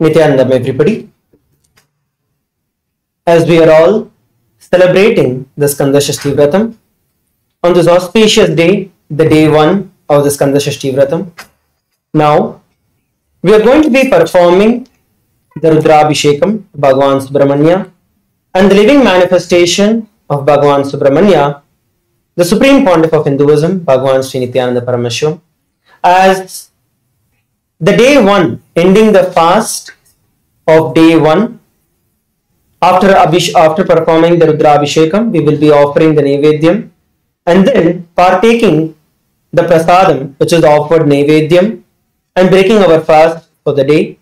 Nityanandam, everybody. As we are all celebrating the Skanda Shashti Vratam on this auspicious day, the day 1 of the Skanda Shashti Vratam. Now, we are going to be performing the Rudrabhishekam, Bhagavan Subramanya, and the living manifestation of Bhagavan Subramanya, the Supreme Pontiff of Hinduism, Bhagavan Sri Nityananda Paramashivam, as the day 1, ending the fast of day 1. After performing the Rudrabhishekam, we will be offering the Naivedyam and then partaking the Prasadam, which is offered Naivedyam, and breaking our fast for the day.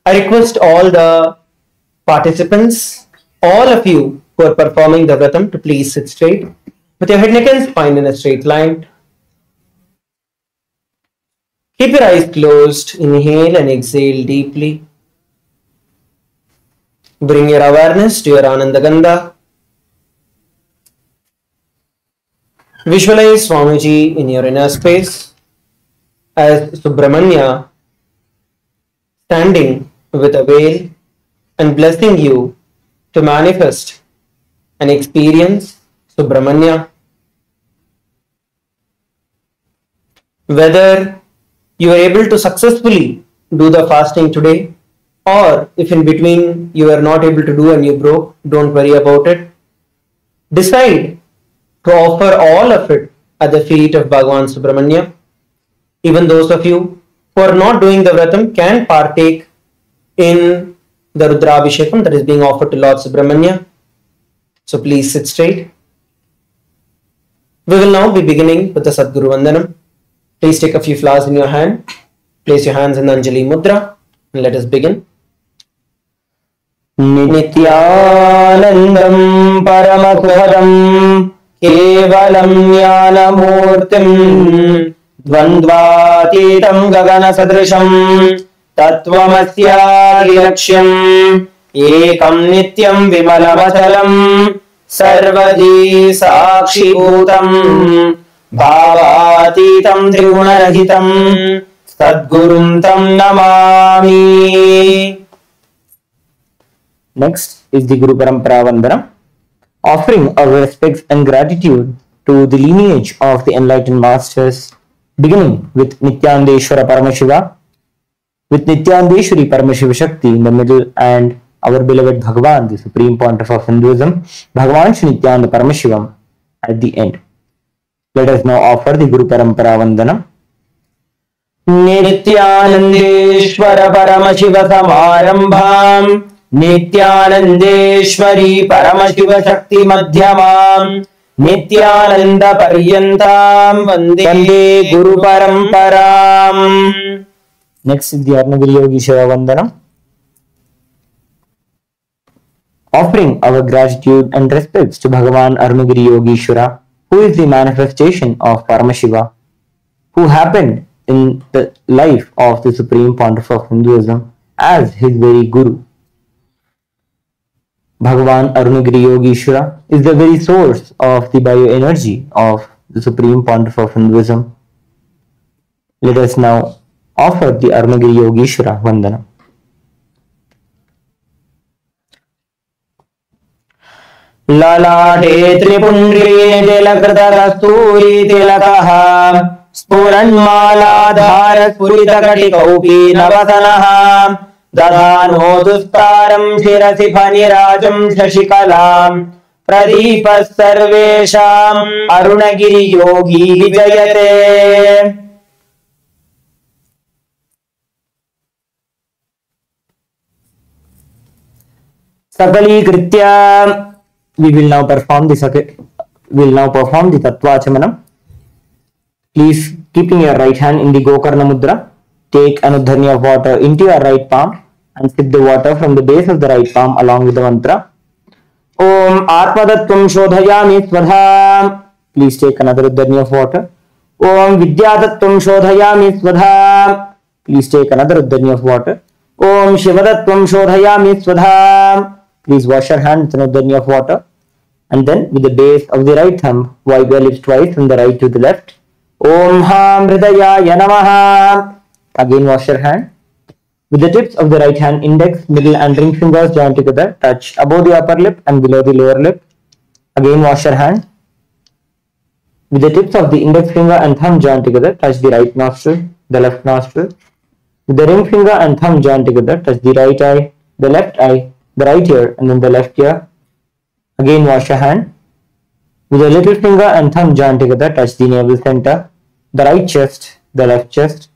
I request all the participants, all of you who are performing the Vratam, to please sit straight with your head, neck and spine in a straight line. Keep your eyes closed, inhale and exhale deeply. Bring your awareness to your Ananda Gandha. Visualize Swamiji in your inner space as Subramanya standing with a veil and blessing you to manifest and experience Subramanya. Whether you are able to successfully do the fasting today, or if in between you are not able to do and you broke, don't worry about it. Decide to offer all of it at the feet of Bhagavan Subramanya. Even those of you who are not doing the Vratam can partake in the Rudrabhishekam that is being offered to Lord Subramanya. So please sit straight. We will now be beginning with the Sadguru Vandanam. Please take a few flowers in your hand. Place your hands in the Anjali Mudra and let us begin. Nityanandam Paramasudam Kevalam Jnanamurtim Dvandvatitam Gagana Sadrisham Tattvamasyakhilaksham Ekam Nityam Vimalamachalam Sarvadi Sakshibhutam Bhavatitam Triguణarahitam Sadgurum Tam Namami. Next is the Guru Parampara Vandanam, offering our respects and gratitude to the lineage of the enlightened masters, beginning with Nityanandeshwara Paramashiva, with Nityandeshwari Paramashiva Shakti in the middle, and our beloved Bhagavan, the Supreme Pontiff of Hinduism, Bhagavan Sri Nityananda Paramashivam, at the end. Let us now offer the Guru Parampara Vandanam. Nityanandeshwara Paramashiva Samarambham Nityanandeshwari Paramashiva Shakti Madhyamam Nityananda Paryantam Vande Guru Paramparam. Next is the Arunagiri Yogeshwara Vandanam, offering our gratitude and respects to Bhagavan Arunagiri Yogeshwara, who is the manifestation of Paramashiva, who happened in the life of the Supreme Pontiff of Hinduism as his very Guru. Bhagavan Arunagiri Yogeshwara is the very source of the bioenergy of the Supreme Pontiff of Hinduism. Let us now offer the Arunagiri Yogeshwara Vandanam. Lalate Tripundri Tilakrita Kasturi Tilakaha Spuranmaladhara Spurita Katikaupi Navasanaha Dadhano Dustaram Shirasi Phanirajam Shashikalam Pradipas Sarvesham Arunagiri Yogi Jayate. Sakali Kritya. We will now perform the Tattvachamanam. Please, keeping your right hand in the Gokarna Mudra, take an udharni of water into your right palm and sip the water from the base of the right palm along with the mantra. Om Atmadattvam Shodhayami Svadha. Please take another udharni of water. Om Vidyadattvam Shodhayami Svadha. Please take another udharni of water. Om Shivadattvam Shodhayami Svadha. Please wash your hand with an udharni of water. And then with the base of the right thumb, wipe your lips twice from the right to the left. Om Ham Hridayaya Namaha. Again wash your hand. With the tips of the right hand, index, middle and ring fingers joined together, touch above the upper lip and below the lower lip. Again wash your hand. With the tips of the index finger and thumb joined together, touch the right nostril, the left nostril. With the ring finger and thumb joined together, touch the right eye, the left eye, the right ear and then the left ear. Again wash your hand. With the little finger and thumb joined together, touch the navel center, the right chest, the left chest.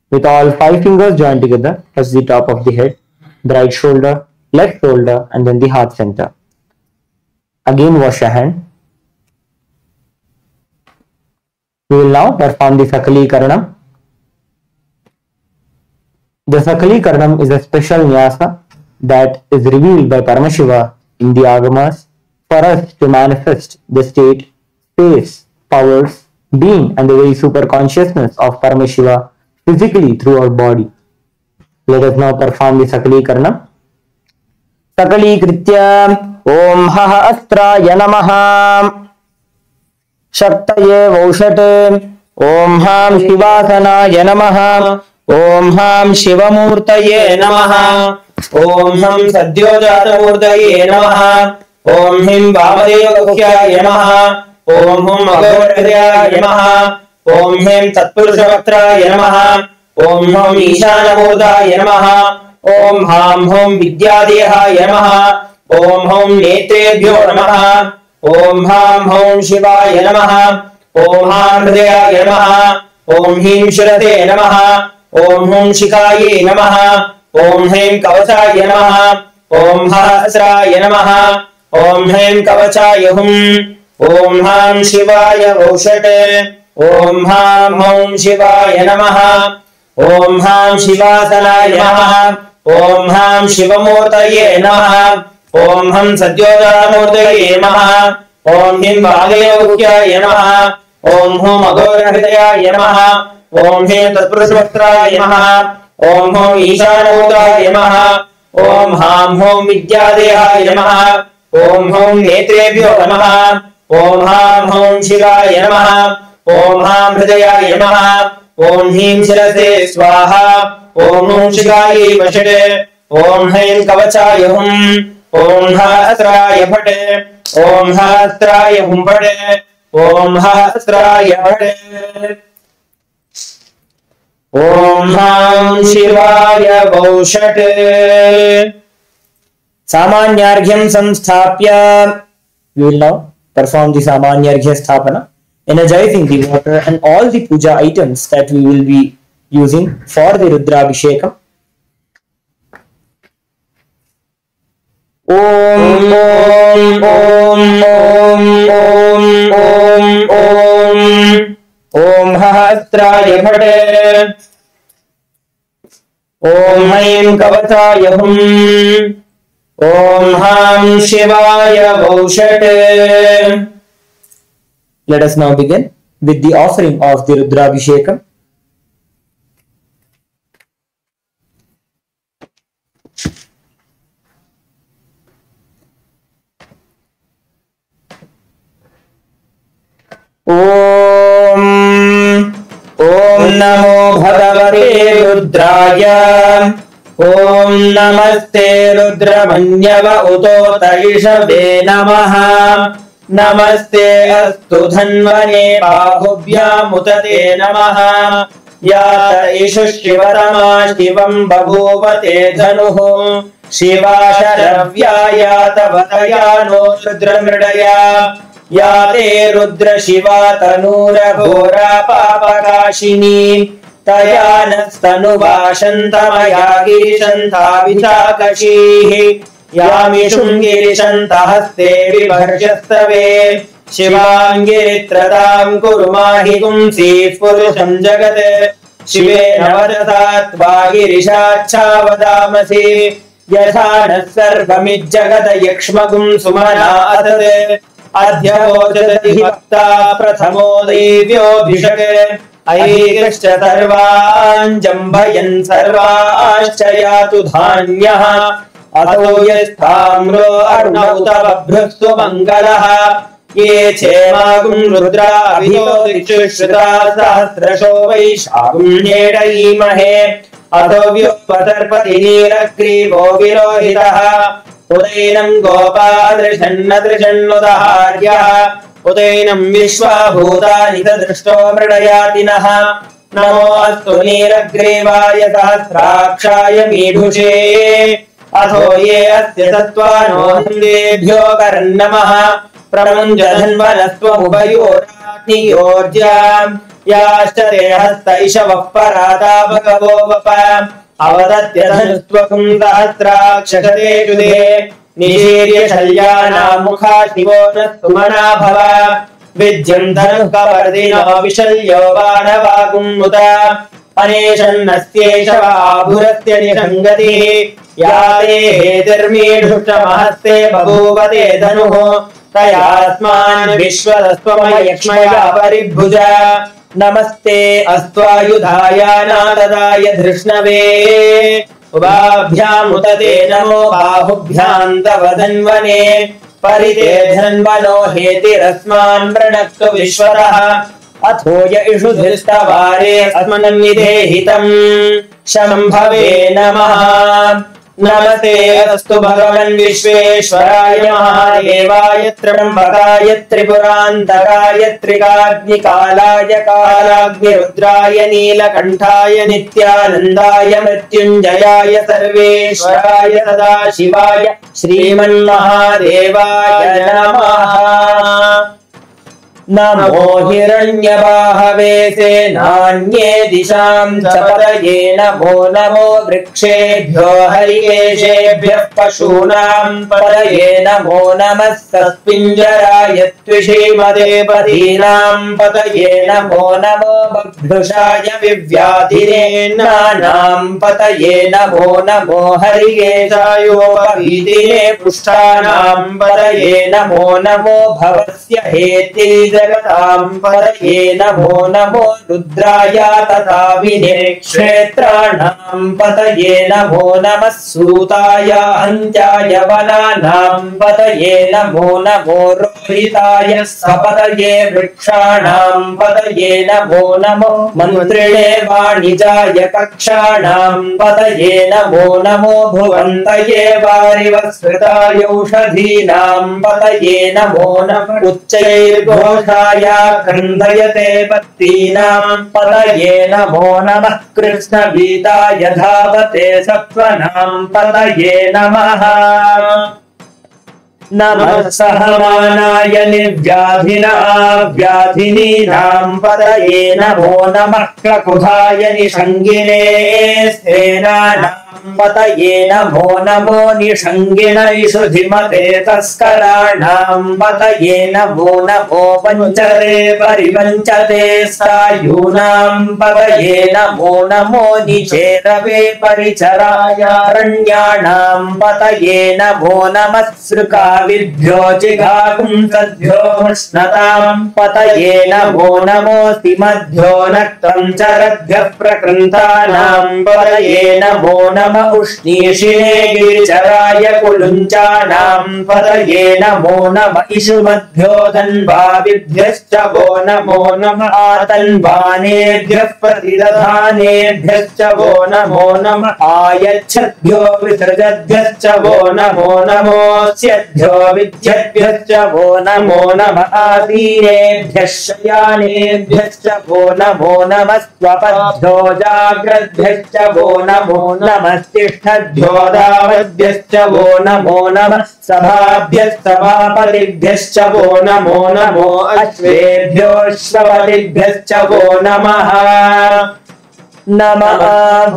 With all 5 fingers joined together, touch the top of the head, the right shoulder, left shoulder and then the heart center. Again wash your hand. We will now perform the Sakali Karanam. The Sakali Karanam is a special nyasa that is revealed by Paramashiva in the Agamas for us to manifest the state, space, powers, being and the very super consciousness of Paramashiva physically through our body. Let us now perform the Sakali Karanam. Sakali Kritya Om Haha Astraya Namaha Shaktaye Vaushate Om Ham Shivasanaye Namaha Om Ham Shivamurtaye Namaha Om Ham Sadyojatamurtaye Namaha Om Him Vamadevakyaye Namaha Om Hum Aghorahyaye Namaha Om Him Tatpurushavattraye Namaha Om Hum Ishanamurtaye Namaha Om Ham Hum Vidyadehaye Namaha Om Hum Netrebhyo Namaha Om Ham Hum Shivaya Namaha Om Ham Hridayaye Namaha Om Him Shirate Namaha Om Hum Shikaye Namaha Om Him Kavachaye Namaha Om Hasraye Namaha Om Him Kavachaye Hum Om Ham Shivaya Vaushate Om Ham Hum Shivaya Namaha Om Ham Shivasanaye Namaha Om Ham Shivamurtaye Namaha Om Ham Sadyojatamurtaye Namaha Om Him Vamadevakyaye Namaha Om Hum Aghorahyaye Namaha Om Him Tatpurushavattraye Namaha Om Hum Ishanamurtaye Namaha Om Ham Hum Vidyadehaye Namaha Om Hum Netrebhyo Namaha Om Ham Hum Shivaya Namaha Om Ham Hridayaye Namaha Om Him Shirase Swaha Om Hum Shikaye Vashate Om Him Kavachaye Hum Om Hasraye Bhate Om Hasraye Hum Bhate Om Hasraye Bhate Om Ham Shivaya Vaushate. Samanyarghyam Samsthapya. We will now perform the Samanyarghya Sthapana, energizing the water and all the puja items that we will be using for the Rudrabhishekam. Om Om Om Om Om Om Om Om Hastraye Bhate Om Haim Kavachaye Hum Om Ham Shivaya Vaushate. Let us now begin with the offering of the Rudrabhishekam. Om Namo Bhagavate Rudraya. Om Namaste Rudramanyava Utota Ishave Namaha. Namaste Astu Dhanvane Bahubhyam Utate Namaha. Yata Ishu Shivarama Shivam Bhagavate Dhanuhu. Shiva Sharavyaya Tavataya No Rudramridaya. Yate Rudra Shiva Tanura Ghora Papakashini. Tayanastanu Shantamaya Girishanta Vichakashihi. Yami Shungirishanta Haste Vibharshastave. Shivangiritratam Kurumahi Gumsi Purusham Jagate. Shive Navadatat Vagirishacha Vadamasi. Yathanas Sarvamid Jagata Yakshmagum Sumana Atate. Adhyavojati Bhakta Prathamo Devyo Bhishake. Aikashcha Sarvan Jambayan Sarvashchayatu Dhanyaha. Ato Yasthamro Arunauta Babhrustu Mangalaha. Ye Chemagum Rudra Abhito Dikshushruta Sahasrasho Vaishagum Nedaimahe. अतो व्योपतर्पति नीलग्रीवो विलोहितः उदैनं गोपादृशन्नदृशन्नुदहार्यः उदैनं विश्वाभूतानि तदृष्टो मृडयातिनः नमोऽस्तु नीलग्रीवाय सहस्राक्षाय मीढुषे अथो ये अस्य सत्त्वानो हिन्देभ्यो कर्णमः प्रमुञ्जधन्वनस्त्वमुभयोराग्नियोर्जाम् याश्च ते हस्त इषवः पराता भगवो वप अवदत्य धनुस्त्वकं सहस्राक्षते जुदे निशीर्य शल्यानां मुखा शिवो न सुमना भव विद्यं धनुः कवर्दिनो विशल्यो बाणवागुमुत अनेशन्नस्येष आभुरस्य निषङ्गतिः या ते हेतिर्मीढुष्टमहस्ते बभूवते धनुः तयास्मान् विश्वतस्त्वमयक्ष्मया परिभुज नमस्ते अस्त्वायुधाय नारदाय धृष्णवे उभाभ्यामुत ते नमो बाहुभ्यां तव धन्वने परिते धन्वनो हेतिरस्मान् मृणक्तु विश्वतः अथो य इषुधिस्तवारे अस्मन्निदेहितं शम्भवे नमः नमस्ते अस्तु भगवन् विश्वेश्वराय महादेवाय त्र्यम्बकाय त्रिपुरान्तकाय त्रिकाग्निकालाय कालाग्निरुद्राय नीलकण्ठाय नित्यानन्दाय मृत्युञ्जयाय सर्वेश्वराय सदाशिवाय श्रीमन्महादेवाय नमः नमो हिरण्यबाहवे सेनान्ये दिशां च पतये नमो नमो वृक्षेभ्यो हरिकेशेभ्यः पशूनां पतये नमो नमः सस्पिञ्जराय त्विषीमते पदीनां पतये नमो नमो बभ्रुषाय विव्याधिरेन्नानां पतये नमो नमो हरिकेशायोपवीतिने पुष्टानां पतये नमो नमो भवस्य हेति जगतां पतये नमो नमो रुद्राय तथा विने क्षेत्राणां पतये नमो नमः सूताय अन्त्याय वनानां पतये नमो नमो रोहिताय सपतये वृक्षाणां पतये नमो नमो मन्त्रिणे वाणिजाय कक्षाणां पतये नमो नमो भुवन्तये वारिवस्कृताय औषधीनां पतये नमो नमः उच्चैर्घोषाय क्रन्दयते पत्तीनां पतये नमो नमः कृष्णवीताय धावते सत्त्वनां पतये नमः नमः सहमानाय निर्व्याधिना व्याधिनीनां पतये नमो नमः प्रकुधाय निषङ्गिने सेनानां पतये नमो नमो निषङ्गिणैषु धिमते तस्कराणां पतये नमो नमो पञ्चते परिपञ्चते सायूनां पतये नमो नमो निचेतवे परिचरायारण्याणां पतये नमो नमः सृकाविभ्यो जिघाकुंसद्भ्यो उष्णतां पतये नमो नमोऽस्तिमद्भ्यो नक्तं चरद्भ्यः प्रकृन्तानां पतये नमो नमः उष्णीषिणे गिरिचराय कुलुञ्चानां पतये नमो नमः इषुमद्भ्यो धन्वाविभ्यश्च वो नमो नमः आतन्वानेभ्यः प्रतिदधानेभ्यश्च वो नमो नमः आयच्छद्भ्यो विसृजद्भ्यश्च वो नमो नमोऽस्यद्भ्यो विद्यद्भ्यश्च वो नमो नमः आसीनेभ्यः शयानेभ्यश्च वो नमो नमः स्वपद्भ्यो जाग्रद्भ्यश्च वो नमो नमः तिष्ठद्भ्यो दावद्भ्यश्च वो नमो नमः सभाभ्यः सभापतिभ्यश्च वो नमो नमो अश्वेभ्योऽश्वपतिभ्यश्च वो नमः नमः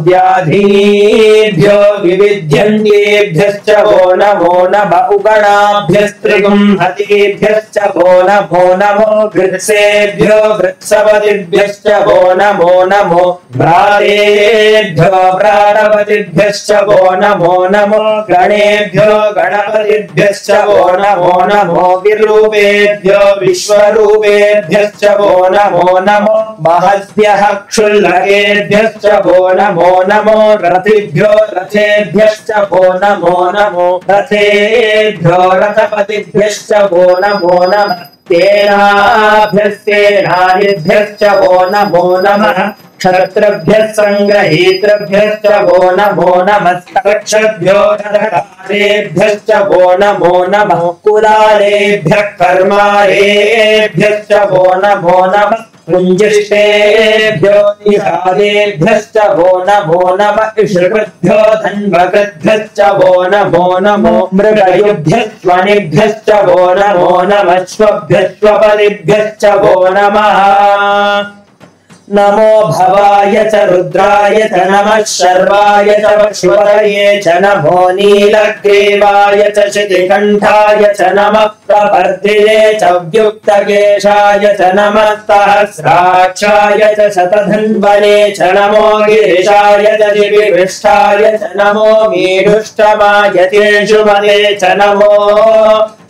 व्याधिभ्यो विविध्यन्तेभ्यश्च वो नमो नमः उगणाभ्यस्त्रिगुंहतेभ्यश्च वो नमो नमो वृत्सेभ्यो वृत्सपतिभ्यश्च वो नमो नमो भ्रातेभ्यो भ्रातपतिभ्यश्च वो नमो नमो गणेभ्यो गणपतिभ्यश्च वो नमो नमो विरूपेभ्यो विश्वरूपेभ्यश्च वो नमो नमो महद्भ्यः क्षुल्लकेभ्यः वो नमो नमो रथिभ्यो रथेभ्यश्च वो नमो नमो रथेभ्यो रथपतिभ्यश्च वो नमो नमः सेनाभ्यस्तेनानिभ्यश्च वो नमो नमः क्षत्रभ्यः सङ्ग्रहीतृभ्यश्च वो नमो नमस्तक्षभ्यो धरकारेभ्यश्च वो नमो नमः कुलालेभ्यः कर्मारेभ्यश्च वो नमो नमः कुञ्जिष्टेभ्यो निषादेभ्यश्च वो नमो नमः इषृभ्यो धन्वकृद्भ्यश्च वो नमो नमो मृगयुभ्यस्त्वनिभ्यश्च वो नमो नमः श्वभ्यश्वपदिभ्यश्च वो नमः नमो भवाय च रुद्राय च नमः शर्वाय च पशुपतये च नमो नीलग्रीवाय च शितिकण्ठाय च नमः प्रवर्धिने च व्युक्तकेशाय च नमः सहस्राक्षाय च शतधन्वने च नमो गिरिशाय च दिविपृष्ठाय च नमो मीढुष्टमाय तेषुमते च नमो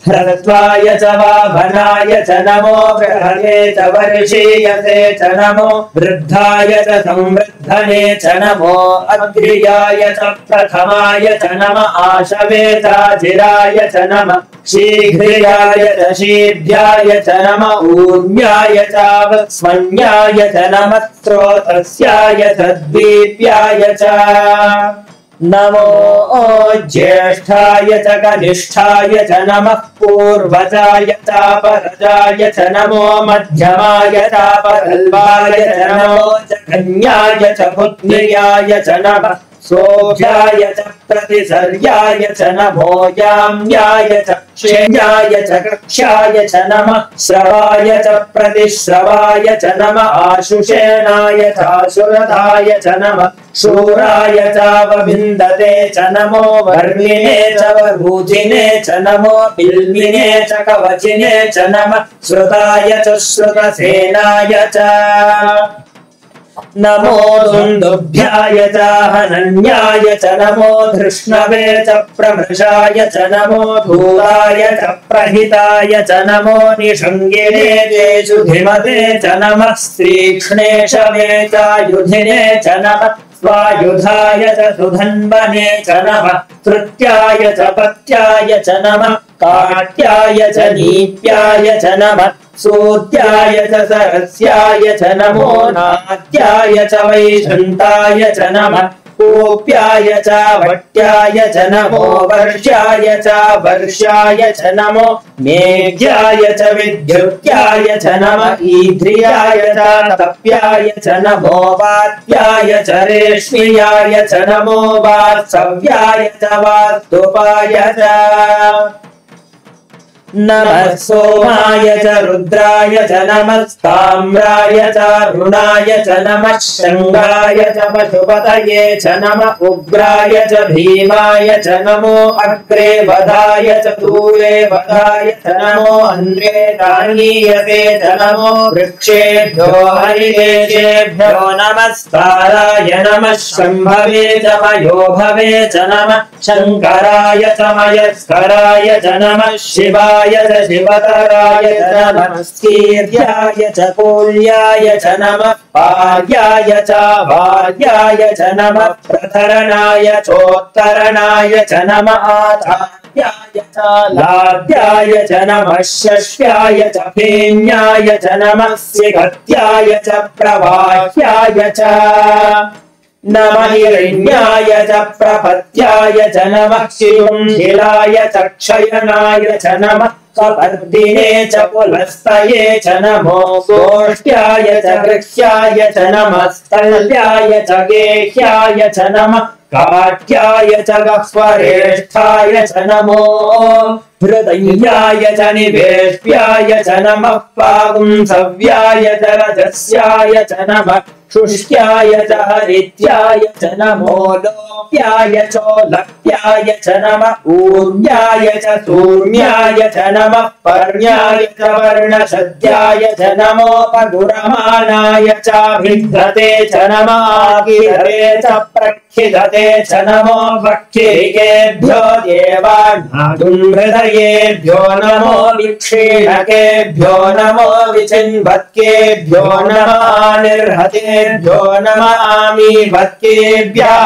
ह्रस्वाय च वाभनाय च नमो बृहते च वर्षीयते च नमो वृद्धाय च संवृद्धने च नमो अग्र्याय च प्रथमाय च नमः आशवे चाजिराय च नमः शीघ्रियाय च शीभ्याय च नमः ऊर्म्याय च वस्मन्याय च नमः स्रोतस्याय च द्वीप्याय च नमो ज्येष्ठाय च कनिष्ठाय च नमः पूर्वजाय चापरजाय च नमो मध्यमाय चापरल्वाय च नमो च कन्याय च पुत्र्याय च नमः सोऽभ्याय च प्रतिसर्याय च नमो याम्याय च क्षेयाय च कक्ष्याय च नमः श्रवाय च प्रतिश्रवाय च नमः आशुषेणाय च आशुरथाय च नमः शूराय चावविन्दते च नमो वर्मिणे च वरूधिने च नमो बिल्मिने च कवचिने च नमः श्रुताय च श्रुतसेनाय च नमो दुन्दुभ्याय च हनन्याय च नमो धृष्णवे च प्रभृशाय च नमो धूराय च प्रहिताय च नमो निषङ्गिने तेषु धिमते च नमः श्रीक्ष्णेशवे च युधिने च नमः स्वायुधाय च सुधन्वने च नमः तृतीयाय च पत्याय च नमः काट्याय च नीप्याय च नमः सूत्याय च सरस्याय च नमो नाट्याय च वैशन्ताय च नमः कोप्याय च वट्याय च नमो वर्ष्याय च वर्ष्याय च नमो मेघ्याय च विद्युत्याय च नमः ईध्रियाय च तप्याय च नमो वात्याय च रेश्म्याय च नमो वात्सव्याय च वास्तुपाय च नमः सोमाय च रुद्राय च नमः ताम्राय च रुणाय च नमः शङ्गाय च पशुपतये च नमः उग्राय च भीमाय च नमो अग्रे वधाय च दूरे वधाय च नमो अन्ध्रे दानीयते च नमो वृक्षेभ्यो हरिकेशेभ्यो नमस्काराय नमः शम्भवे च मयोभवे च नमः शङ्कराय च मयस्कराय च नमः शिवाय च शिवतराय च नमः कीर्याय च कोल्याय च नमः पार्याय च वार्याय च नमः प्रथरणाय चोत्तरणाय च नमः आचार्याय च लाद्याय च नमः शश्याय च फेन्याय च नमः सिगत्याय च प्रवाह्याय च नमः हिरण्याय च प्रपत्याय च नमः शिलाय च क्षयनाय च नमः कपर्दिने च पुलस्तये च नमो गोष्ठ्याय च गृह्याय च नमः स्तल्याय च गेह्याय च नमः काट्याय च गह्वरेष्ठाय च नमो हृदयाय च निवेश्याय च नमः पागुंसव्याय च रजस्याय च नमः शुष्क्याय च हरित्याय च नमो लोप्याय चोलप्याय च नमः ऊर्म्याय च सूर्म्याय च नमः पर्ण्याय च वर्णशद्याय च नमो पगुरमाणाय चाभिद्धते च नमः आगिरते च प्रक्षिधते च नमो भक्षिकेभ्यो देवानादुम्हृदयेभ्यो नमो विक्षीणकेभ्यो नमो विचिन्वत्केभ्यो नमः निर्हतेभ्यो नमामि भक्तेभ्यः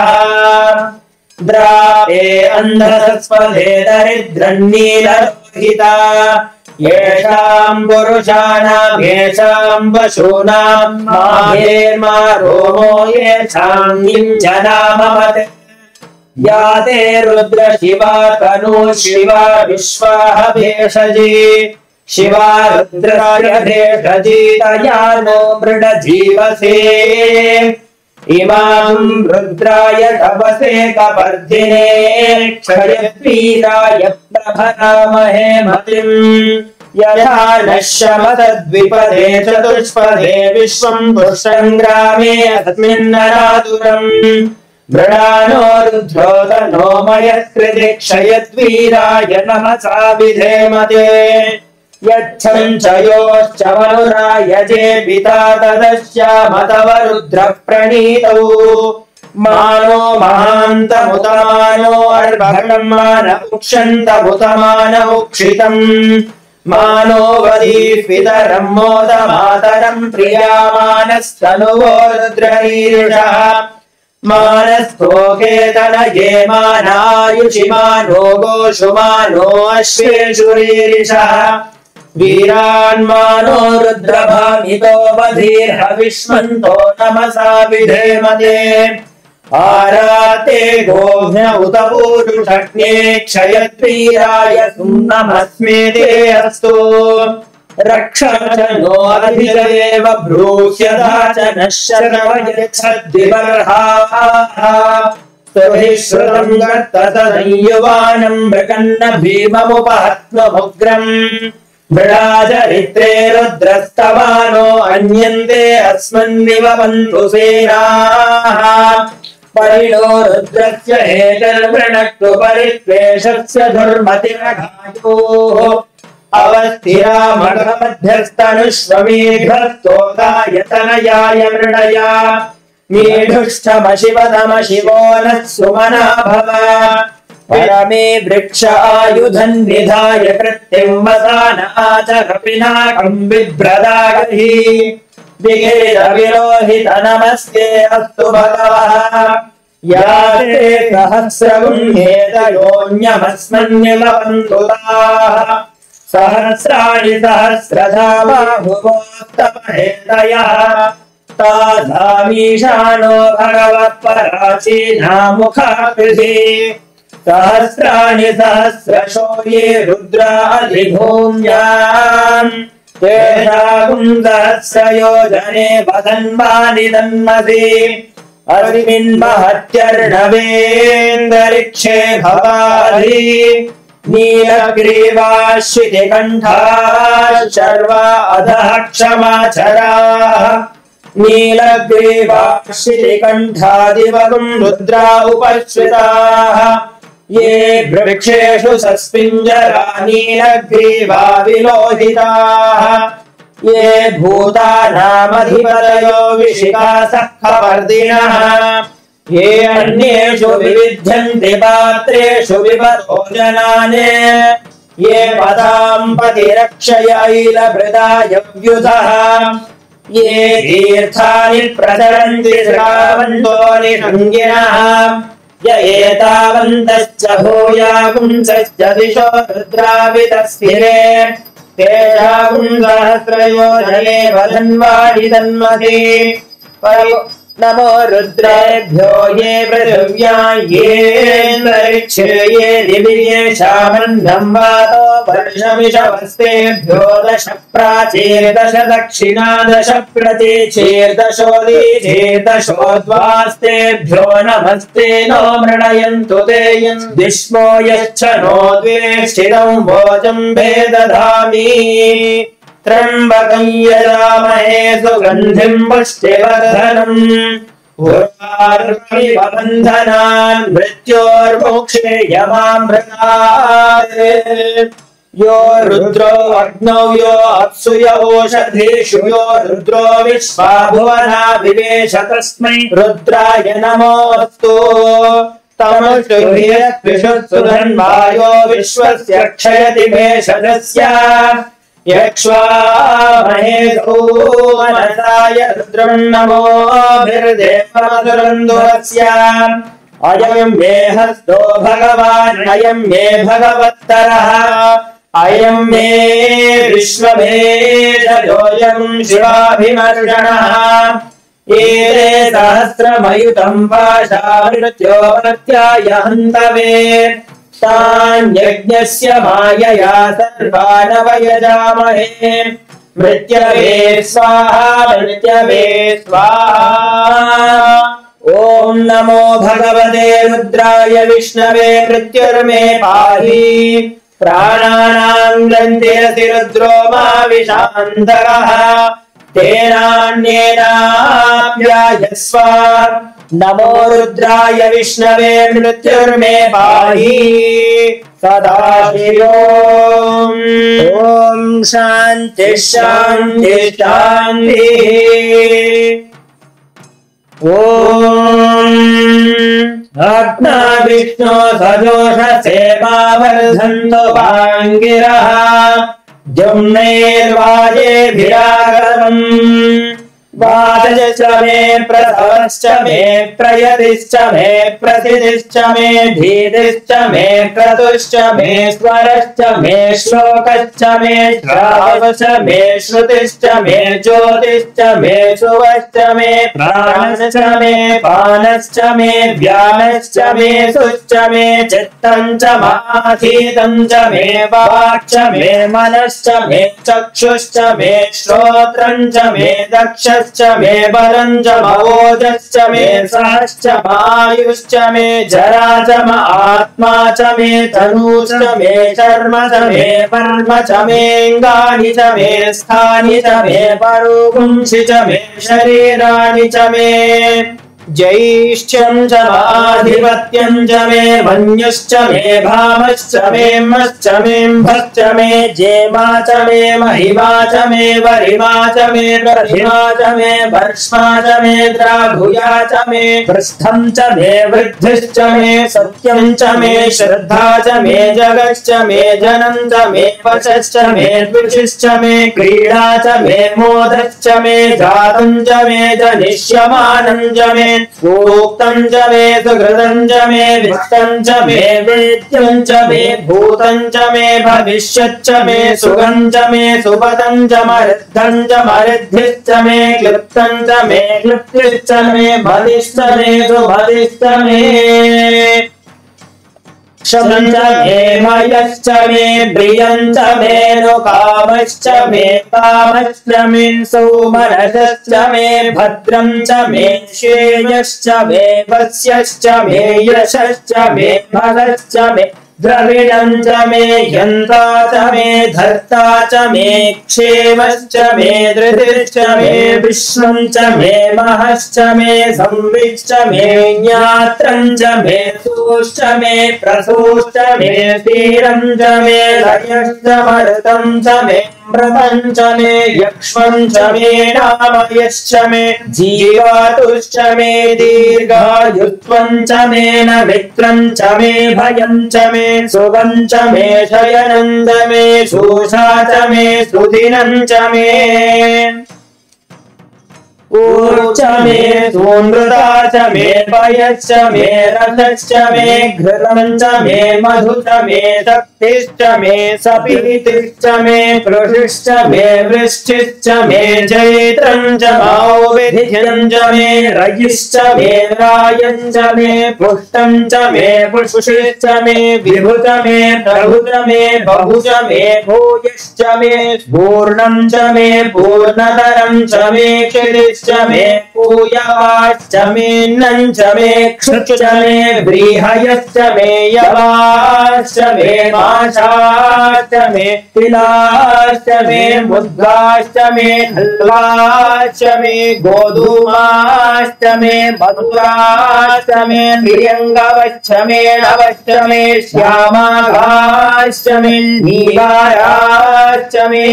द्रावे अन्धसस्वधे दरिद्रन्नीलरोहिता येषाम् पुरुषाणाम् येषाम् पशूनाम् माहेर्मा रोमो येषाम् किञ्चनाममते या ते रुद्र शिवा तनु शिवा विश्वाः भेषजी शिवा रुद्राय भेषजी तया नो मृडजीवसे इमाम् रुद्राय तपसे कपर्दिने क्षयवीराय प्रभरामहे मतिम् यथा नः शमतद्विपदे चतुष्पदे विश्वम् पुष्टङ्ग्रामे अस्मिन्नरातुरम् मृडानो रुद्रो तनो मयत्कृते क्षयद्वीराय नमसा विधेमते यच्छञ्चयोश्च मनुरायजे पिता तदस्यामतव रुद्रः प्रणीतौ मानो महान्तमुतमानो अर्भटम् मानमुक्षन्तमुतमानमुक्षितम् मानो वदीः पितरम् मोदमातरम् प्रियामानस्तनुवो रुद्ररीरिषः मानस्थोकेतनये मानायुषिमानो गोषुमानो अश्वेषुरीरिषः वीरान्मानो रुद्रभामितो बधीर्हविष्मन्तो नमसा विधेमते आराते गोभ्य उत पूरुषज्ञे क्षयद्वीराय नमस्मे ते अस्तु रक्षा च नो अधिदेव ब्रूह्यदा च नः शर्वयच्छद्विबर्हाः स्तुभिः श्रुतम् गर्ततदयुवानम् मृकन्न भीममुपहत्वमुग्रम् मृडाचरित्रे रुद्रस्तवानो अन्यन्ते अस्मन्निव बन्धु सेनाः परिणो रुद्रस्य हेतर्वृणक्तु परित्वेषस्य दुर्मतिरघायोः अवस्थिरा मघमध्यस्तनुष्वमेघस्तोकायतनयाय मृडया मीढुष्ठमशिवतमशिवो नः सुमना भव परमे वृक्ष आयुधन् निधाय कृत्यम् वसान आचरपिनाकम् बिभ्रदागहि विगेरविरोहित नमस्ते अस्तु भगवः या ते सहस्रगुण्येतयोऽन्यमस्मन्निलवन्तुताः सहस्राणि सहस्रधा बाहुवोत्तमहेतयः तासामीशानो भगवः पराचीनामुखाकृति सहस्राणि सहस्रशो ये रुद्राधिभूम्याम् तेषाम् सहस्रयोजने वदन्वानि तन्मसि अस्मिन्महत्यर्णवेन्दरिक्षे भवाधि नीलग्रीवाश्रितिकण्ठाः शर्वा अधः क्षमाचराः नीलग्रीवाश्रितिकण्ठादिवगुम् रुद्रा उपश्रिताः ये वृक्षेषु सस्पिञ्जरा नीलग्रीवा विलोहिताः ये भूतानामधिपतयो विशिखासः खवर्दिनः ये अन्येषु विविध्यन्ति पात्रेषु विपतो जनाने ये पदाम् पतिरक्षयैलभृदायव्युधः ये तीर्थानि प्रचरन्ति श्रावन्तो निषङ्गिनः य एतावन्तश्च भूयापुंसश्च दिशो रुद्रावितस्थिरे तेषाम् सहस्रयोजने वदन्वानि तन्मसि नमो रुद्रेभ्यो ये पृथिव्या येऽन्तरिक्षे ये दिवि येषामन्नम् वातो वर्षमिषवस्तेभ्यो दश प्राचीर्दश दक्षिणा दश प्रतीचीर्दशोदीचीर्दशोद्वास्तेभ्यो नमस्ते नो मृणयन्तु ते यन्दिष्मो यच्छ नो द्वेष्टितम् वोचम् भेदधामि त्र्यम्बकम् यजामहे सुगन्धिम् पुष्टिवर्धनम् उर्वारुकमिव बन्धनान् मृत्योर्मोक्षे यमामृतात् यो रुद्रो अग्नौ यो अप्सु य ओषधीषु यो रुद्रो विश्वा भुवना विवेश तस्मै रुद्राय नमोऽस्तु तमष्टुभियत्विषुत्सु धन्वायो विश्वस्य क्षयति भेषजस्य यक्ष्वामहे मनसाय रुद्रम् नमोभिर्देवमधुरन्दुरस्य अयम् मे हस्तो भगवान् अयम् मे भगवत्तरः अयं मे विश्वभेदयोऽयं शिवाभिमर्शनः एते सहस्रमयुतं पाशामृत्यो प्रत्याय हन्तवे तान्यज्ञस्य मायया सर्वानवयजामहे मृत्यवे स्वाहा मृत्यवे स्वाहा ॐ नमो भगवते रुद्राय विष्णवे मृत्युर्मे पाहि प्राणानां ग्रन्थिरसि रुद्रो मा विशान्तरः तेनान्येनाप्यायस्व नमो रुद्राय विष्णवे मृत्युर्मे पाहि सदाशिवोऽम् ॐ शान्ति शान्ति शान्तिः ॐ अग्ना विष्णो सजोषसेवावर्धन्तो वाङ्गिरः जुम्नैर्वाजेभिरागतम् वादश्च मे प्रसवश्च मे प्रयतिश्च मे प्रसिद्धिश्च मे धीतिश्च मे क्रतुश्च मे स्वरश्च मे श्लोकश्च मे श्रावश्च मे श्रुतिश्च मे ज्योतिश्च मे शुभश्च मे प्राणश्च मे पानश्च मे व्यानश्च मे सुश्च मे चित्तं च माधीतं च मे वाक्च मे मनश्च मे चक्षुश्च मे श्रोत्रं च मे दक्षश्च मे बलं च मवोजश्च मे सहश्च मायुश्च मे जरा च आत्मा च मे तनुश्च मे शर्म च मे कर्म च मेऽङ्गानि च मे स्थानि च मे परोगुंसि च मे शरीराणि च मे जैष्ठ्यं च माधिपत्यं च मे मन्युश्च मे भामश्च मे मश्च मे भश्च मे जेमा च मे महिमा च मे वरिमा च मे प्रतिमा च मे वर्ष्मा च मे द्राघुया च मे पृष्ठं च मे वृद्धिश्च मे सत्यं च मे श्रद्धा च मे जगश्च मे जनं च मे वशश्च मे द्विषश्च मे क्रीडा च मे मोदश्च मे जातं च मे जनिष्यमानं च मे सूक्तं च मे सुकृतं च मे वित्तं च मे वेद्यं च मे भूतं च मे भविष्यच्च मे सुगं च मे सुपदं च मरुद्धं च मरुद्धिश्च मे क्लिप्तं च मे क्लिप्तिश्च मे भविश्च मे सुभविश्च मे शमं च मे मयश्च मे प्रियं च मे नुकामश्च मे कामश्च मे सौमनसश्च मे भद्रं च मे श्रेयश्च मे वस्यश्च मे यशश्च मे फलश्च मे द्रविणं च मे यन्ता च मे धर्ता च मे क्षेमश्च मे धृतिश्च मे विश्वं च मे महश्च मे संविश्च मे ज्ञात्रं च मे सूश्च मे प्रसूश्च मे तीरं च मे लयश्च मरुतं च मे मृतं च मे यक्ष्मं च मे नामयश्च मे जीवातुश्च मे दीर्घायुत्वं च मे न मित्रं च मे भयं च मे सुगं च मे शयनं च मे शोषा च मे सुदिनं च मे ऊर्च मे सोनृता च मे पयश्च मे रसश्च मे घृतं च मे मधु च मे शक्तिश्च मे सपीतिश्च मे कृषिश्च मे वृष्टिश्च मे चैत्रं च मौविध्यं च मे रयिश्च मे रायं च मे पुष्टं च मे पुष्टिश्च मे विभु च मे प्रभु च मे बहु च मे भूयश्च मे पूर्णं च मे पूर्णतरं च मे क्षितिश्च मे पूयवाश्च मे नं च मे क्षुच्च मे व्रीहयश्च मे यवाश्च मे माशाश्च मे तिलाश्च मे मुद्गाश्च मे खल्वाश्च मे गोधूमाश्च मे मधुराश्च मे प्रियङ्गवश्च मे नवश्च मे श्यामाभाश्च मे नीलायाश्च मे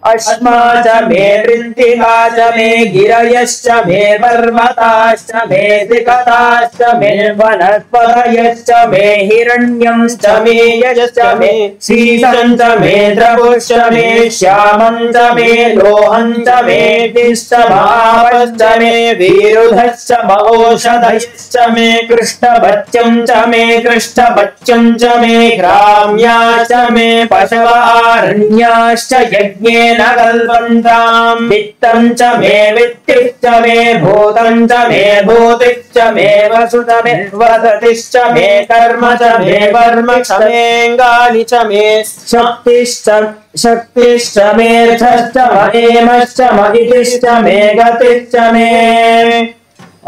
अश्मा च मे वृन्तिका च मे गिरयश्च मे पर्वताश्च मे सिकताश्च मे वनस्पतयश्च मे हिरण्यंश्च मे यश्च मे शीतं च मे द्रवुश्च मे श्यामं च मे लोहं च मे दिश्च महावश्च मे वीरुधश्च महोषधयश्च मे कृष्णभत्यं च मे कृष्णभत्यं च मे ग्राम्या च मे पशवारण्याश्च यज्ञेन कल्पन्ताम् वित्तं च मे वित्तिश्च मे भूतं च मे भूतिश्च मे वसुत मे वसतिश्च मे कर्म च मे कर्म च मेऽङ्गानि च मे शक्तिश्च मे रथश्च महेमश्च महितिश्च मे गतिश्च मे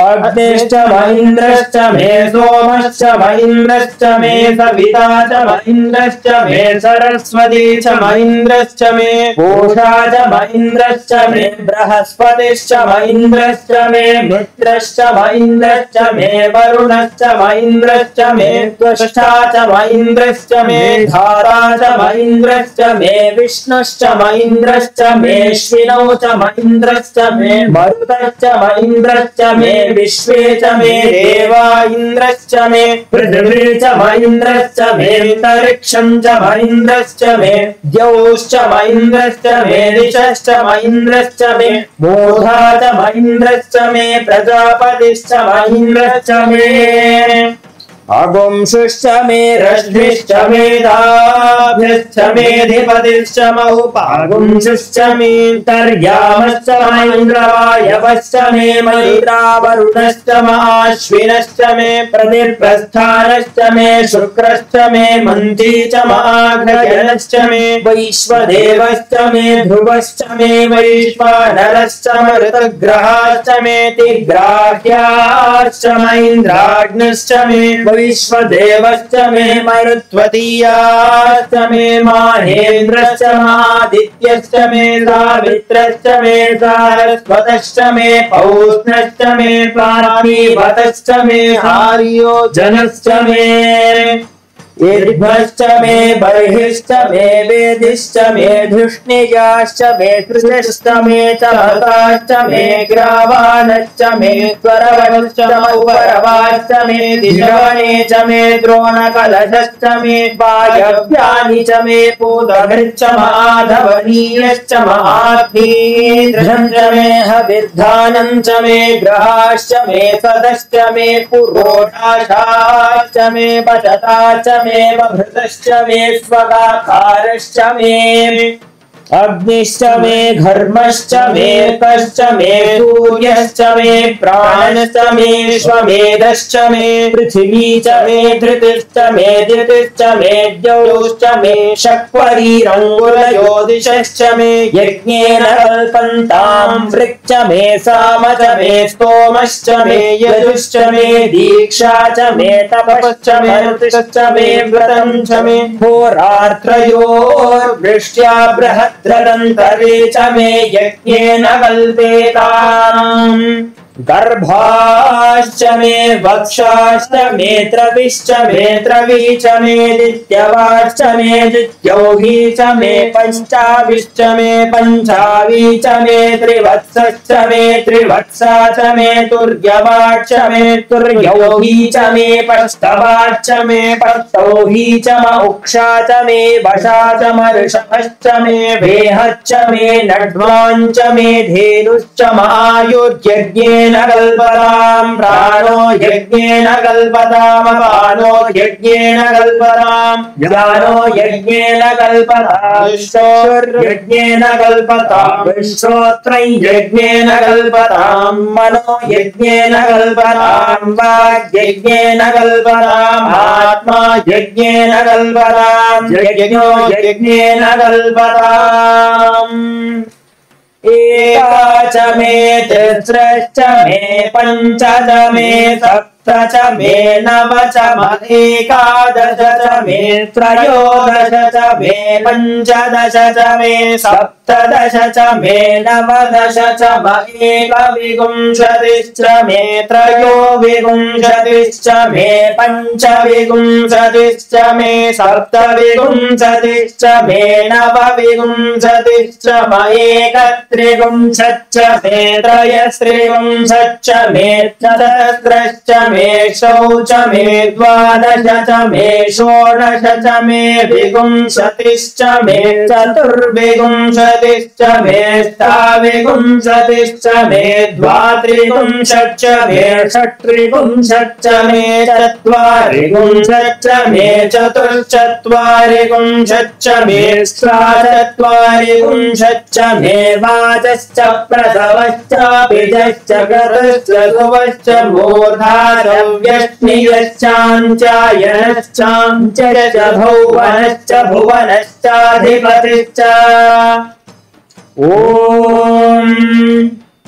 अग्निश्च महीन्द्रश्च मे सोमश्च महीन्द्रश्च मे सविता च महीन्द्रश्च मे सरस्वती च महीन्द्रश्च मे पूषा च महीन्द्रश्च मे बृहस्पतिश्च महीन्द्रश्च मे मित्रश्च महीन्द्रश्च मे वरुणश्च महीन्द्रश्च मे त्वष्टा च महीन्द्रश्च मे धारा च महीन्द्रश्च मे विष्णुश्च महीन्द्रश्च मेऽश्विनौ च महीन्द्रश्च मे मरुतश्च महीन्द्रश्च मे विश्वे च मे देवा इन्द्रश्च मे पृथिवी च महीन्द्रश्च मे अन्तरिक्षं च महीन्द्रश्च मे द्यौश्च महीन्द्रश्च मे दिशश्च महीन्द्रश्च मे मूढा च महीन्द्रश्च मे प्रजापतिश्च महीन्द्रश्च मे अगुंसुश्च मे रश्मिश्च मेधाभ्यश्च मेधिपतिश्च महुपागुंसुश्च मे तर्यामश्च महेन्द्रवायवश्च मे मैत्रावरुणश्च महाश्विनश्च मे प्रतिप्रस्थानश्च मे शुक्रश्च मे मन्त्री च महाघ्रजनश्च मे वैश्वदेवश्च मे ध्रुवश्च मे वैश्वानरश्च मृतग्रहाश्च मे तिग्राह्याश्च महेन्द्राग्निश्च मे वैश्वदेवश्च मे मरुत्वतीयाश्च मे माहेन्द्रश्च महादित्यश्च मे सावित्रश्च मे सारस्वतश्च मे पौष्णश्च मे पार्थिवतश्च मे आर्योजनश्च मे ईर्भश्च मे बर्हिश्च मे वेदिश्च मे धृष्णियाश्च मे कृशश्च मे च हताश्च मे ग्रावाणश्च मे स्वरवश्च उपरवाश्च मे दिशवने च मे द्रोणकलशश्च मे वायव्यानि च मे पूतभृश्च माधवनीयश्च महाग्निध्रं च मे हविर्धानं च मे ग्रहाश्च मे सदश्च मे पुरोडाशाश्च मे पचता च मे बभृतश्च मे स्वगाकारश्च मे अग्निश्च मे घर्मश्च मे कश्च मे सूर्यश्च मे प्राणश्च मे श्वमेधश्च मे पृथिवी च मे धृतिश्च मे दितिश्च मे द्यौश्च मे शक्वरीरङ्गुलज्योतिषश्च मे यज्ञेन कल्पन्तां वृक्ष मे साम च मे स्तोमश्च मे यजुश्च मे दीक्षा च मे तपश्च मे ऋतिश्च मे व्रतं च मे होरात्रयोर्वृष्ट्या बृहत् त्रदन्तरे च मे यज्ञेन कल्पेताम् गर्भाश्च मे वक्षाश्च मे त्रविश्च मे त्रवी च मे दित्यवाश्च मे दित्यौही च मे पञ्चाविश्च मे पञ्चावी च मे त्रिवत्सश्च मे त्रिवत्सा च मे तुर्यवाच्च मे तुर्यौही च मे पस्तवाच्च मे पस्तौही च मौक्षा च मे वशा च मर्षभश्च मे वेहच्च मे नड्वाञ्च मे धेनुश्च महायुर्यज्ञेन कल्पताम् प्राणो यज्ञेन कल्पताम् अपानो यज्ञेन कल्पताम् ज्ञानो यज्ञेन कल्पताम् विश्वोर्यज्ञेन कल्पताम् श्रोत्रं यज्ञेन कल्पताम् मनो यज्ञेन कल्पताम् वाग्यज्ञेन कल्पताम् आत्मा यज्ञेन कल्पताम् यज्ञो यज्ञेन कल्पताम् एका च मे तिस्रश्च मे पञ्च च मे सप्त च मे नव च एकादश च मे त्रयोदश च मे पञ्चदश च मे सप्त सप्तदश च मे नवदश च म एकविंशतिश्च मे त्रयोविंशतिश्च मे पञ्चविंशतिश्च मे सप्तविंशतिश्च मे नवविंशतिश्च म एकत्रिंशच्च मे त्रयस्त्रिंशच्च मे चतस्रश्च मे षोडश मे द्वादश च मे षोडश च मे विंशतिश्च मे चतुर्विंशतिश्च मे अष्टाविंशतिश्च मे द्वात्रिंशच्च मे षट्त्रिंशच्च मे चत्वारिंशच्च मे चतुश्चत्वारिंशच्च मे षट्चत्वारिंशच्च मे वाचश्च प्रसवश्च बीजश्च गतश्च सुवश्च मूर्धारव्यश्नियश्चाञ्चायनश्चाञ्चश्च भुवनश्च भुवनश्चाधिपतिश्च ॐ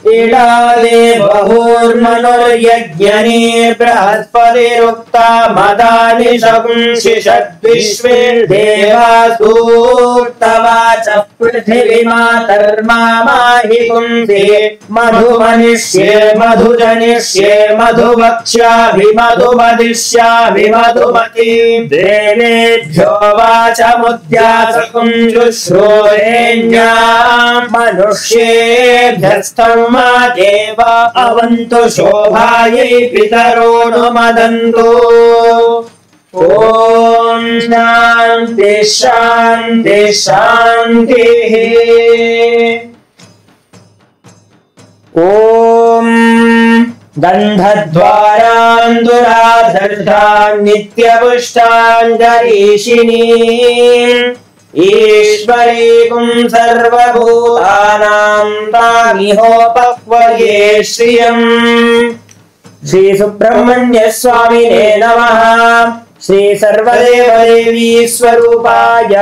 इडादे बहुर्मनुर्यज्ञने बृहस्पतिरुक्ता मदानि शंसिषद्विश्वे देवासूक्तवाच पृथिवीमातर्माहि पुंसे मधुमनिष्ये मधुजनिष्ये मधुवक्ष्याभिमधुवदिष्याभिमधुमती देवेभ्यो वाचमुद्यासकुं शुश्रूरेण्यां मनुष्येभ्यस्तं मा देव अवन्तु शोभायै पितरो नुमदन्तु ॐ शान्ति शान्ति शान्तिः ॐ गन्धद्वारान् दुराधर्षान् नित्यपुष्टान् गरीषिणीम् ईश्वरीकुं सर्वभूतानां तामिहोपक्वये श्रियम् श्री सुब्रह्मण्य स्वामिने नमः। श्री सर्वदेवदेवी स्वरूपाय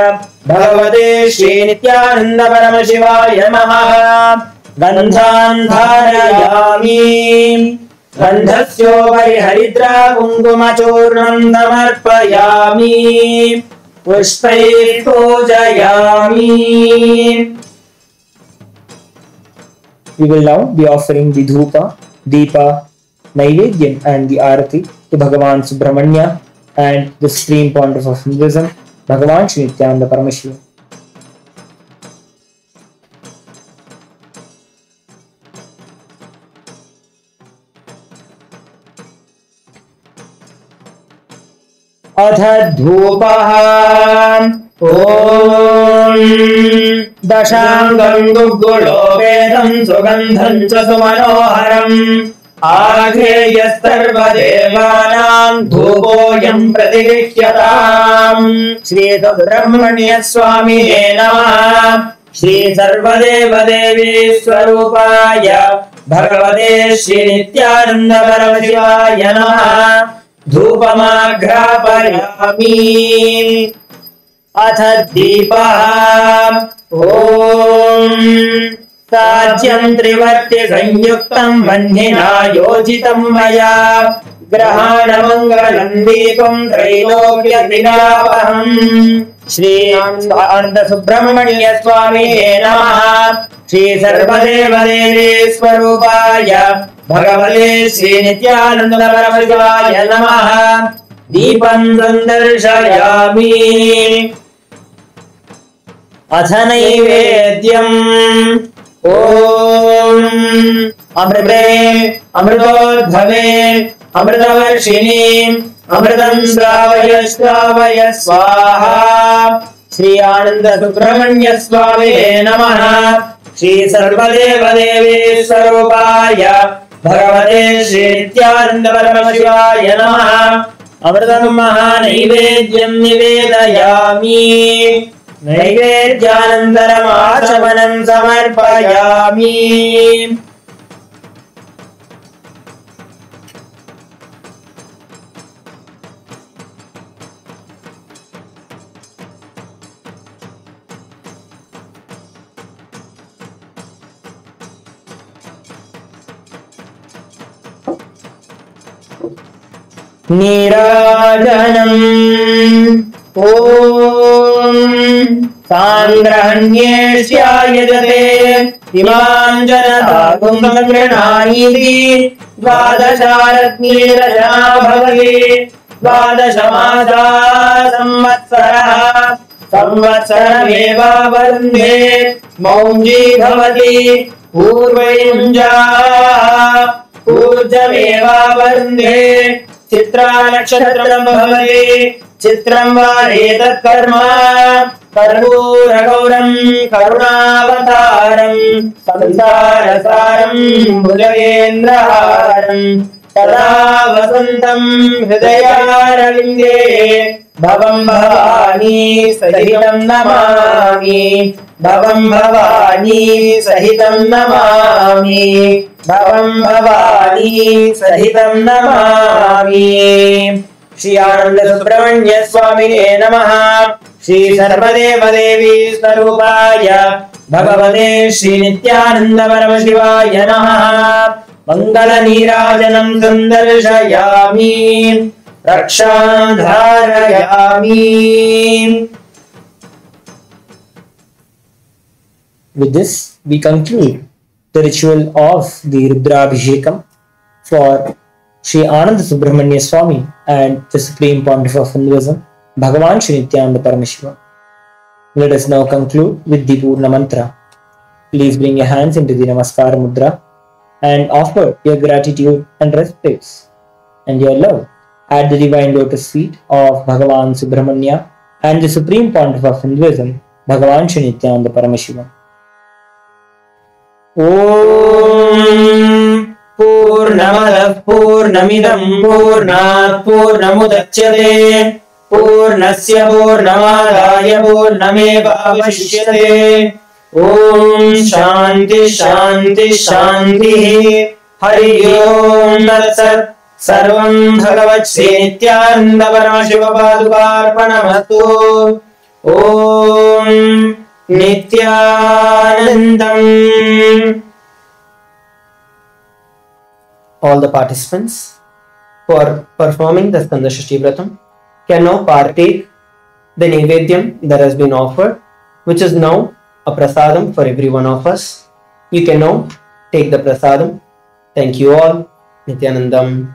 भगवते श्री नित्यानंद परमशिवाय नमः। गन्धान् धारयामि गन्धस्योपरि हरिद्रा कुङ्कुमचूर्णं समर्पयामि पुष्पैः पूजयामि। We will now be offering the dhupa, deepa, naivedyam and the arati to Bhagavan Subramanya and the supreme pontiff of Hinduism, Bhagavan Shri Nityananda Paramashiva. अथ धूपः ॐ दशाङ्गं दुर्गुणो वेदं सुगन्धं च सुमनोहरम् आघ्रेयस्तर्वदेवानां धूपोऽयं प्रतिगृह्यताम्। श्री सुब्रह्मण्य स्वामिने नमः। श्री सर्वदेवदेवी स्वरूपाय भगवते श्री नित्यानंद परमशिवाय नमः। धूपमाघ्रापयामि। अथ दीपः ॐ साज्यं त्रिवर्ति संयुक्तं वह्निना योजितं मया ग्रहाणमङ्गलं दीपं त्रैलोक्यविनापहम्। श्री आनंद सुब्रह्मण्य स्वामिने नमः। श्री सर्वदेवदेवी स्वरूपाय भगवते श्री नित्यानंद परमशिवाय नमः। दीपं संदर्शयामि। अथ नैवेद्यम् ॐ अमृते अमृतोद्भवे अमृतवर्षिणीम् अमृतं श्रावय श्रावय स्वाहा। श्री आनंद सुब्रह्मण्य स्वामिने नमः। श्री सर्वदेवदेवी स्वरूपाय भगवते श्री नित्यानंद परमशिवाय नमः। अमृतं महानैवेद्यं निवेदयामि। नैवेद्यानन्तरमाचमनं समर्पयामि। नीराजनम् ॐ साङ्ग्रहण्येष्यायजते इमां जनतागुं गृह्णानीति द्वादशारत्नीरजना भवति द्वादशमासा संवत्सरः संवत्सरमेवावरुन्धे मौञ्जी भवति पूर्वैमुञ्जाः ऊर्जमेवावरुन्धे चित्रा नक्षत्रं भवति चित्रं वा एतत्कर्म कर्पूरगौरं करुणावतारं संसारसारं भुजगेन्द्रहारं तदा वसन्तं हृदयारविन्दे भवं भवानी सहितं नमामि भवं भवानी सहितं नमामि भवं भवानी सहितं नमामि। श्री आनंद सुब्रह्मण्य स्वामिने नमः। श्री सर्वदेवदेवी स्वरूपाय भगवते श्री नित्यानंद परमशिवाय नमः। मंगल नीराजनं संदर्शयामि रक्षां धारयामि। With this, we conclude the ritual of the Rudrabhishekam for Sri Ananda Subramanya Swami and the Supreme Pontiff of Hinduism, Bhagavan Sri Nityananda Paramashiva. Let us now conclude with the Purna Mantra. Please bring your hands into the Namaskar Mudra and offer your gratitude and respects and your love at the divine lotus feet of Bhagavan Subramanya and the Supreme Pontiff of Hinduism, Bhagavan Sri Nityananda Paramashiva. Om Purnamadah Purnamidam Purnat Purnamudachyate Purnasya Purnamadaya Purnamevavashyate. Om Shanti Shanti Shanti. Hari Om Tat Sat. सर्वं भगवत् श्री नित्यानंद परमशिव पादुकार्पणमस्तु। ओम नित्यानंदम्। All the participants who are performing the Skanda Shashti Vratam can now partake the Naivedyam that has been offered, which is now a prasadam for every one of us. You can now take the prasadam. Thank you all. Nityanandam.